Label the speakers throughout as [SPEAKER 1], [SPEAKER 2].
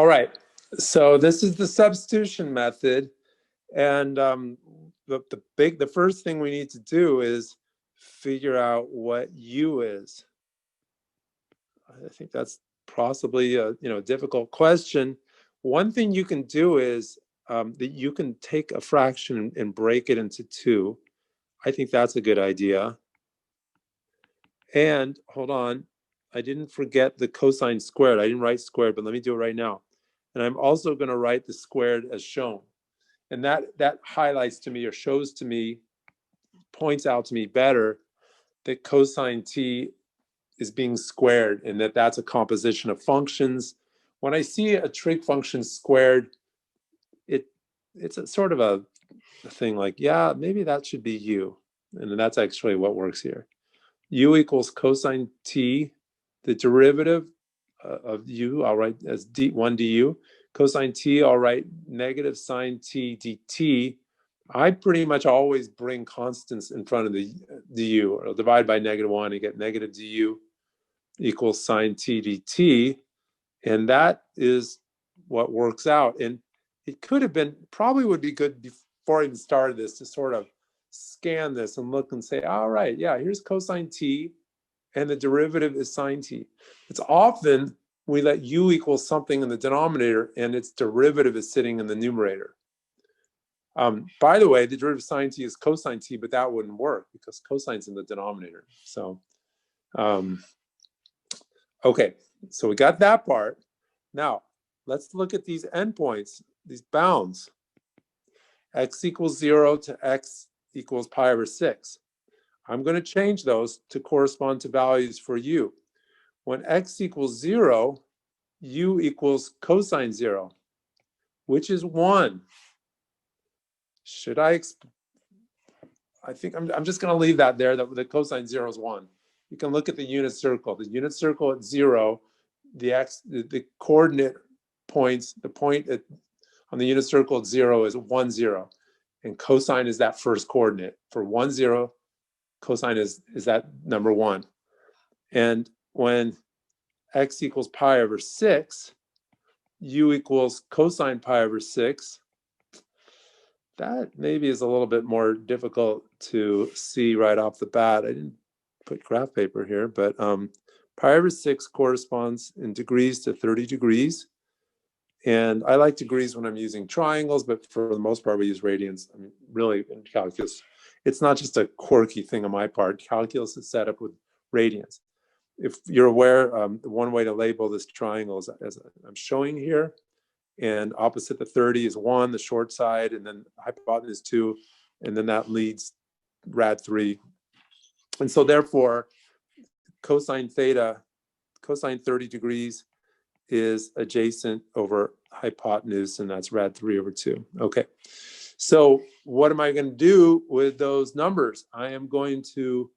[SPEAKER 1] All right, so this is the substitution method, and the first thing we need to do is figure out what u is. I think that's possibly a difficult question. One thing you can do is that you can take a fraction and break it into two. I think that's a good idea. And hold on, I didn't forget the cosine squared. I didn't write squared, but let me do it right now. And I'm also going to write the squared as shown. And that highlights to me, or shows to me, points out to me better that cosine t is being squared, and that's a composition of functions. When I see a trig function squared, it's a sort of a thing like, yeah, maybe that should be u. And that's actually what works here. U equals cosine t, the derivative of u, I'll write as 1 du. Cosine t, I'll write negative sine t dt. I pretty much always bring constants in front of the du, or I'll divide by -1 and get negative du equals sine t dt. And that is what works out. And it could have been, probably would be good before I even started this to sort of scan this and look and say, all right, yeah, here's cosine t, and the derivative is sine t. It's often we let u equal something in the denominator and its derivative is sitting in the numerator. By the way, the derivative of sine t is cosine t, but that wouldn't work because cosine's in the denominator. So, okay, so we got that part. Now, let's look at these endpoints, these bounds. X equals 0 to x equals pi over 6. I'm going to change those to correspond to values for u. When x equals 0, u equals cosine 0, which is 1. Should I think I'm just going to leave that there, that the cosine 0 is 1. You can look at the unit circle. The unit circle at 0, the coordinate points, the point on the unit circle at 0 is 1, 0. And cosine is that first coordinate. For 1, 0, cosine is that number 1. And when x equals pi over 6, u equals cosine pi over 6. That maybe is a little bit more difficult to see right off the bat. I didn't put graph paper here, but pi over 6 corresponds in degrees to 30 degrees. And I like degrees when I'm using triangles, but for the most part, we use radians. I mean, really, in calculus, it's not just a quirky thing on my part. Calculus is set up with radians. If you're aware, one way to label this triangle is as I'm showing here, and opposite the 30 is 1, the short side, and then hypotenuse 2, and then that leads rad 3. And so therefore, cosine theta, cosine 30 degrees is adjacent over hypotenuse, and that's rad 3 over 2. Okay, so what am I going to do with those numbers? I am going to,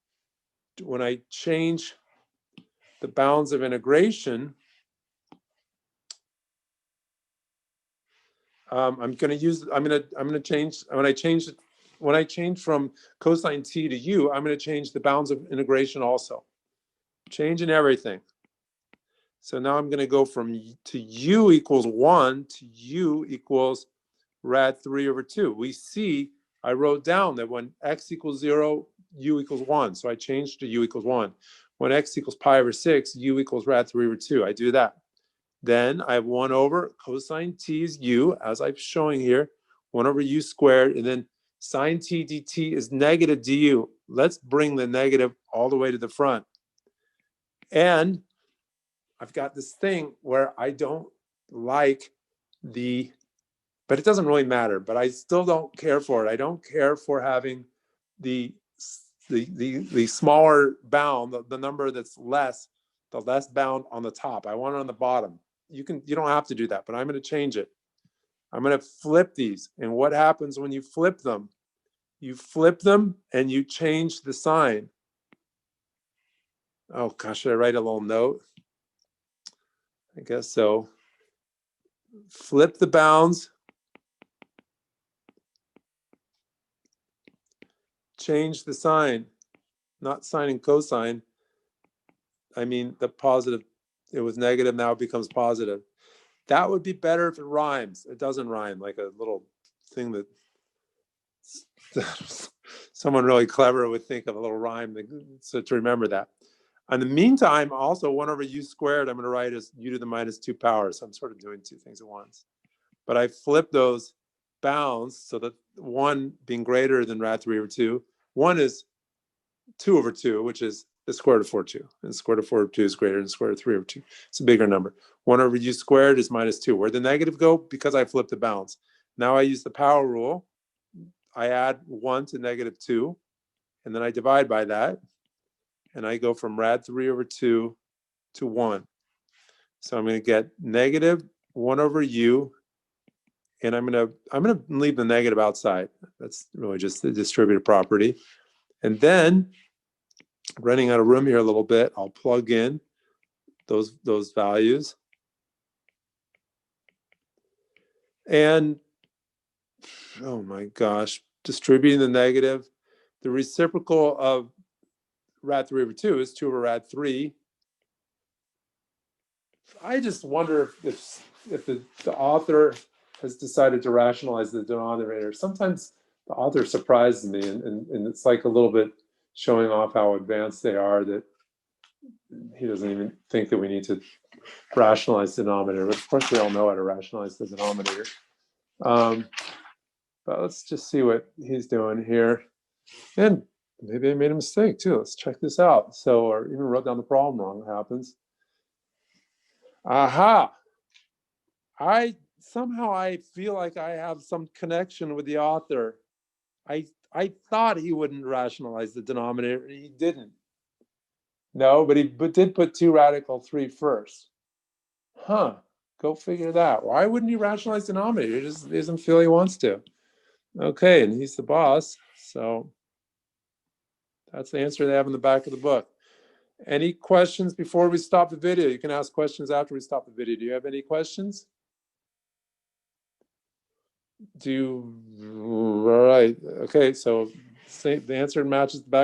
[SPEAKER 1] when I change the bounds of integration, I'm going to change, when I change from cosine t to u, I'm going to change the bounds of integration also. Changing everything. So now I'm going to go from to u equals 1 to u equals rad 3 over 2. We see, I wrote down that when x equals 0, u equals 1. So I changed to u equals 1. When x equals pi over 6, u equals rad 3 over 2. I do that. Then I have 1 over cosine t is u, as I'm showing here, 1 over u squared, and then sine t dt is negative du. Let's bring the negative all the way to the front. And I've got this thing where I don't like but it doesn't really matter, but I still don't care for it. I don't care for having the smaller bound, the number that's less, the less bound on the top. I want it on the bottom. You don't have to do that, but I'm going to change it. I'm going to flip these. And what happens when you flip them? You flip them and you change the sign. Oh gosh, should I write a little note? I guess so. Flip the bounds. Change the sign. Not sine and cosine. I mean the positive. It was negative, now it becomes positive. That would be better if it rhymes. It doesn't rhyme, like a little thing that someone really clever would think of, a little rhyme so to remember that. In the meantime, also 1 over u squared, I'm going to write as u to the minus 2 power. So I'm sort of doing two things at once. But I flip those bounds so that 1 being greater than rad 3 over 2. 1 is 2 over 2, which is the square root of 4 over 2. And the square root of 4 over 2 is greater than the square root of 3 over 2. It's a bigger number. 1 over u squared is minus 2. Where'd the negative go? Because I flipped the bounds. Now I use the power rule. I add 1 to negative 2, and then I divide by that. And I go from rad 3 over 2 to 1. So I'm going to get negative 1 over u, and I'm going to leave the negative outside. That's really just the distributive property. And then, running out of room here a little bit, I'll plug in those values. And, oh my gosh, distributing the negative. The reciprocal of rad 3 over 2 is 2 over rad 3. I just wonder if the author has decided to rationalize the denominator. Sometimes the author surprises me, and it's like a little bit showing off how advanced they are, that he doesn't even think that we need to rationalize the denominator. But of course, we all know how to rationalize the denominator. But let's just see what he's doing here. And maybe I made a mistake too. Let's check this out. So, or even wrote down the problem wrong. It happens. Aha! Somehow I feel like I have some connection with the author. I thought he wouldn't rationalize the denominator. He didn't. No, but he did put 2 radical 3 first. Huh. Go figure that. Why wouldn't he rationalize the denominator? He just doesn't feel he wants to. Okay, and he's the boss. So that's the answer they have in the back of the book. Any questions before we stop the video? You can ask questions after we stop the video. Do you have any questions? All right. Okay, so the answer matches the back.